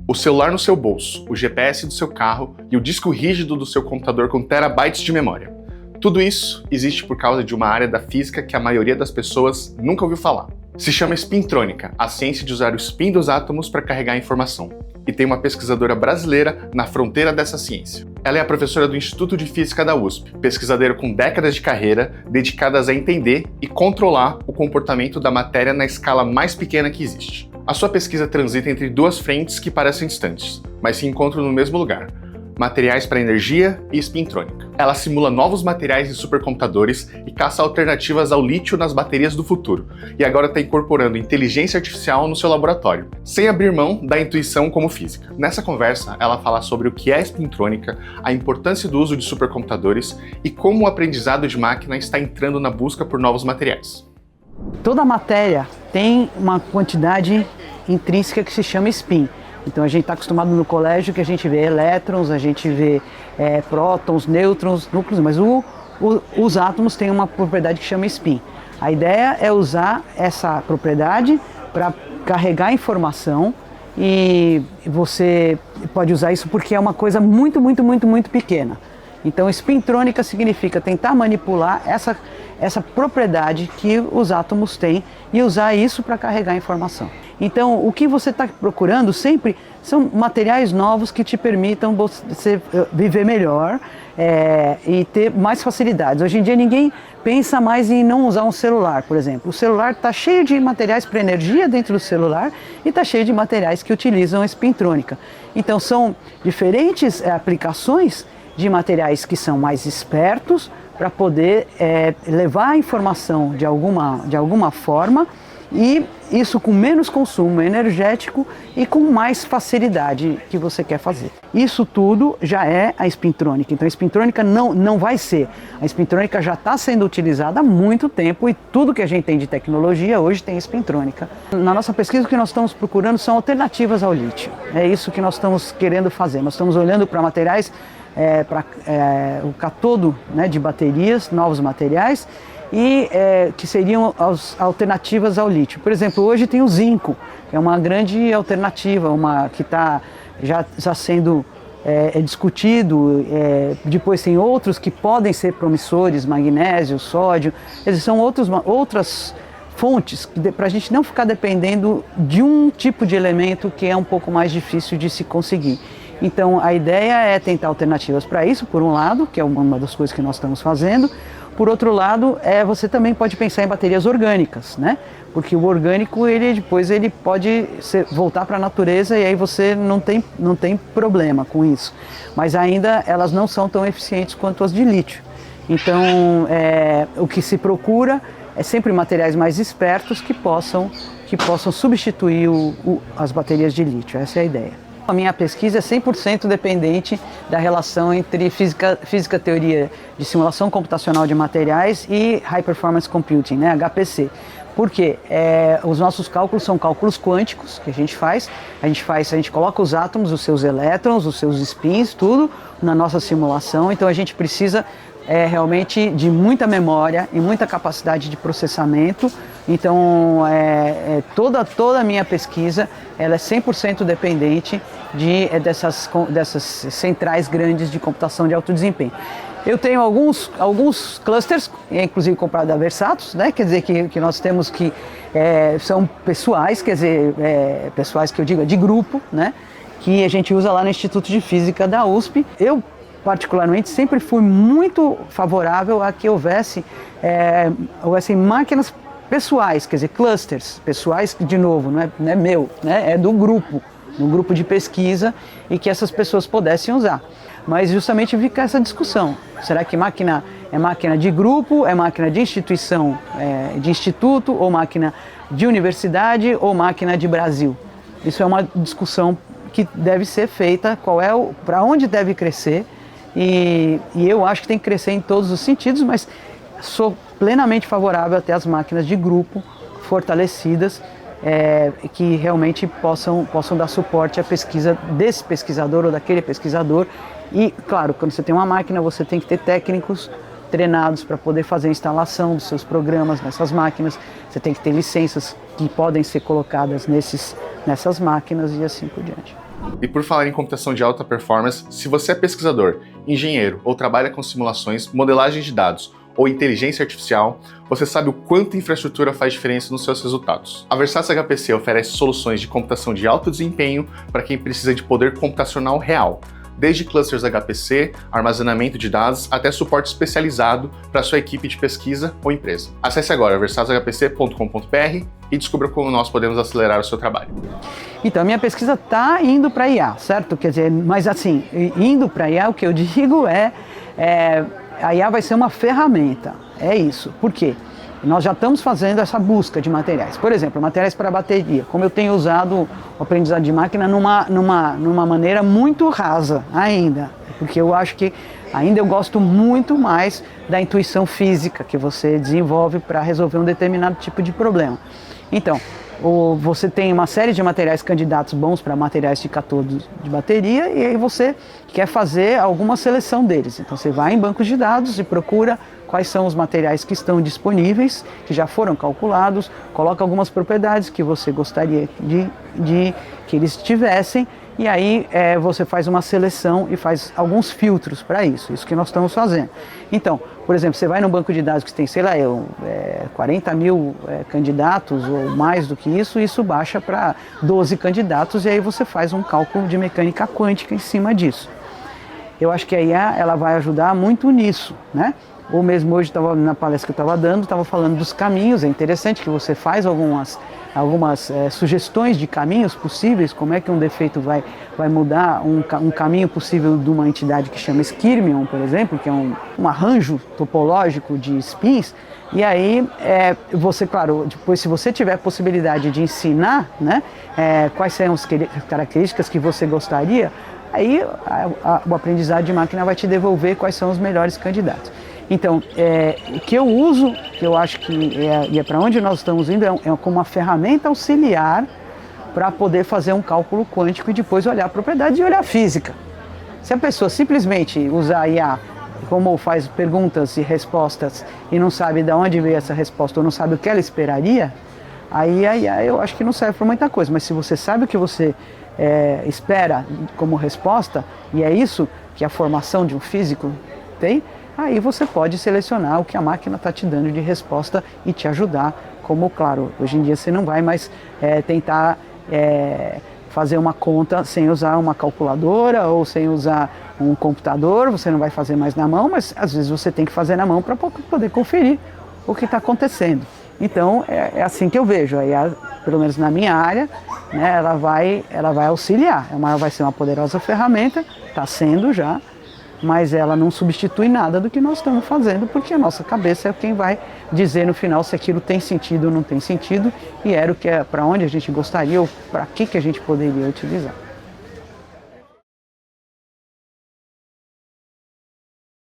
o celular no seu bolso, o GPS do seu carro e o disco rígido do seu computador com terabytes de memória. Tudo isso existe por causa de uma área da física que a maioria das pessoas nunca ouviu falar. Se chama espintrônica, a ciência de usar o spin dos átomos para carregar a informação. E tem uma pesquisadora brasileira na fronteira dessa ciência. Ela é a professora do Instituto de Física da USP, pesquisadora com décadas de carreira dedicadas a entender e controlar o comportamento da matéria na escala mais pequena que existe. A sua pesquisa transita entre duas frentes que parecem distantes, mas se encontram no mesmo lugar: materiais para energia e espintrônica. Ela simula novos materiais em supercomputadores e caça alternativas ao lítio nas baterias do futuro, e agora está incorporando inteligência artificial no seu laboratório, sem abrir mão da intuição como física. Nessa conversa, ela fala sobre o que é a espintrônica, a importância do uso de supercomputadores e como o aprendizado de máquina está entrando na busca por novos materiais. Toda matéria tem uma quantidade intrínseca que se chama spin. Então a gente está acostumado no colégio que a gente vê elétrons, a gente vê prótons, nêutrons, núcleos, mas os átomos têm uma propriedade que chama spin. A ideia é usar essa propriedade para carregar informação, e você pode usar isso porque é uma coisa muito pequena. Então espintrônica significa tentar manipular essa propriedade que os átomos têm e usar isso para carregar informação. Então, o que você está procurando sempre são materiais novos que te permitam você viver melhor e ter mais facilidades. Hoje em dia ninguém pensa mais em não usar um celular, por exemplo. O celular está cheio de materiais para energia dentro do celular e está cheio de materiais que utilizam a espintrônica. Então, são diferentes aplicações de materiais que são mais espertos para poder levar a informação de alguma forma, e isso com menos consumo energético e com mais facilidade que você quer fazer. Isso tudo já é a espintrônica. Então a espintrônica não vai ser. A espintrônica já está sendo utilizada há muito tempo e tudo que a gente tem de tecnologia hoje tem espintrônica. Na nossa pesquisa, o que nós estamos procurando são alternativas ao lítio. É isso que nós estamos querendo fazer. Nós estamos olhando para materiais, para o catodo, né, de baterias, novos materiais, e que seriam as alternativas ao lítio. Por exemplo, hoje tem o zinco, que é uma grande alternativa, que está já sendo discutido. Depois tem outros que podem ser promissores, magnésio, sódio. Esses são outras fontes para a gente não ficar dependendo de um tipo de elemento que é um pouco mais difícil de se conseguir. Então a ideia é tentar alternativas para isso, por um lado, que é uma das coisas que nós estamos fazendo. Por outro lado, você também pode pensar em baterias orgânicas, né? Porque o orgânico, depois ele pode voltar para a natureza, e aí você não tem problema com isso. Mas ainda elas não são tão eficientes quanto as de lítio. Então, o que se procura é sempre materiais mais espertos que possam substituir as baterias de lítio. Essa é a ideia. A minha pesquisa é 100% dependente da relação entre física teoria de simulação computacional de materiais e High Performance Computing, né, HPC. Porque os nossos cálculos são cálculos quânticos que a gente faz. A gente coloca os átomos, os seus elétrons, os seus spins, tudo na nossa simulação. Então a gente precisa realmente de muita memória e muita capacidade de processamento. Então toda a minha pesquisa ela é 100% dependente dessas centrais grandes de computação de alto desempenho. Eu tenho alguns clusters, inclusive comprado da Versatos, né? Quer dizer que nós temos que são pessoais, quer dizer, pessoais que eu digo de grupo, né? Que a gente usa lá no Instituto de Física da USP. Eu particularmente sempre fui muito favorável a que houvessem máquinas pessoais, quer dizer, clusters pessoais, de novo, não é meu, né? É do grupo de pesquisa, e que essas pessoas pudessem usar. Mas justamente fica essa discussão. Será que máquina é máquina de grupo, é máquina de instituição, de instituto, ou máquina de universidade, ou máquina de Brasil? Isso é uma discussão que deve ser feita, para onde deve crescer, e eu acho que tem que crescer em todos os sentidos, mas sou plenamente favorável até as máquinas de grupo fortalecidas, que realmente possam dar suporte à pesquisa desse pesquisador ou daquele pesquisador. E, claro, quando você tem uma máquina, você tem que ter técnicos treinados para poder fazer a instalação dos seus programas nessas máquinas. Você tem que ter licenças que podem ser colocadas nessas máquinas e assim por diante. E por falar em computação de alta performance, se você é pesquisador, engenheiro ou trabalha com simulações, modelagem de dados ou inteligência artificial, você sabe o quanto a infraestrutura faz diferença nos seus resultados. A Versace HPC oferece soluções de computação de alto desempenho para quem precisa de poder computacional real, desde clusters HPC, armazenamento de dados, até suporte especializado para sua equipe de pesquisa ou empresa. Acesse agora versacehpc.com.br e descubra como nós podemos acelerar o seu trabalho. Então, a minha pesquisa está indo para IA, certo? Quer dizer, mas assim, indo para IA, o que eu digo a IA vai ser uma ferramenta, é isso. Por quê? Nós já estamos fazendo essa busca de materiais. Por exemplo, materiais para bateria. Como eu tenho usado o aprendizado de máquina numa maneira muito rasa ainda. Porque eu acho que ainda eu gosto muito mais da intuição física que você desenvolve para resolver um determinado tipo de problema. Então, você tem uma série de materiais candidatos bons para materiais de cátodo de bateria e aí você quer fazer alguma seleção deles. Então você vai em bancos de dados e procura quais são os materiais que estão disponíveis, que já foram calculados, coloca algumas propriedades que você gostaria de que eles tivessem e aí você faz uma seleção e faz alguns filtros para isso que nós estamos fazendo. Então, por exemplo, você vai no banco de dados que tem, sei lá, 40 mil candidatos ou mais do que isso baixa para 12 candidatos e aí você faz um cálculo de mecânica quântica em cima disso. Eu acho que a IA ela vai ajudar muito nisso, né? Ou mesmo hoje, na palestra que eu estava dando, estava falando dos caminhos. É interessante que você faz algumas sugestões de caminhos possíveis, como é que um defeito vai mudar um caminho possível de uma entidade que chama Skirmion, por exemplo, que é um arranjo topológico de spins. E aí, você, claro, depois se você tiver a possibilidade de ensinar, né, quais são as características que você gostaria, aí o aprendizado de máquina vai te devolver quais são os melhores candidatos. Então, o que eu uso, que eu acho que é para onde nós estamos indo, é como uma ferramenta auxiliar para poder fazer um cálculo quântico e depois olhar a propriedade e olhar a física. Se a pessoa simplesmente usar a IA como faz perguntas e respostas e não sabe de onde veio essa resposta ou não sabe o que ela esperaria, aí a IA eu acho que não serve para muita coisa. Mas se você sabe o que você espera como resposta, e é isso que a formação de um físico tem, aí você pode selecionar o que a máquina está te dando de resposta e te ajudar. Como, claro, hoje em dia você não vai mais tentar fazer uma conta sem usar uma calculadora ou sem usar um computador, você não vai fazer mais na mão, mas às vezes você tem que fazer na mão para poder conferir o que está acontecendo. Então, é assim que eu vejo, aí, pelo menos na minha área, né, ela vai auxiliar, vai ser uma poderosa ferramenta, está sendo já, mas ela não substitui nada do que nós estamos fazendo, porque a nossa cabeça é quem vai dizer no final se aquilo tem sentido ou não tem sentido, e era para onde a gente gostaria ou para que a gente poderia utilizar.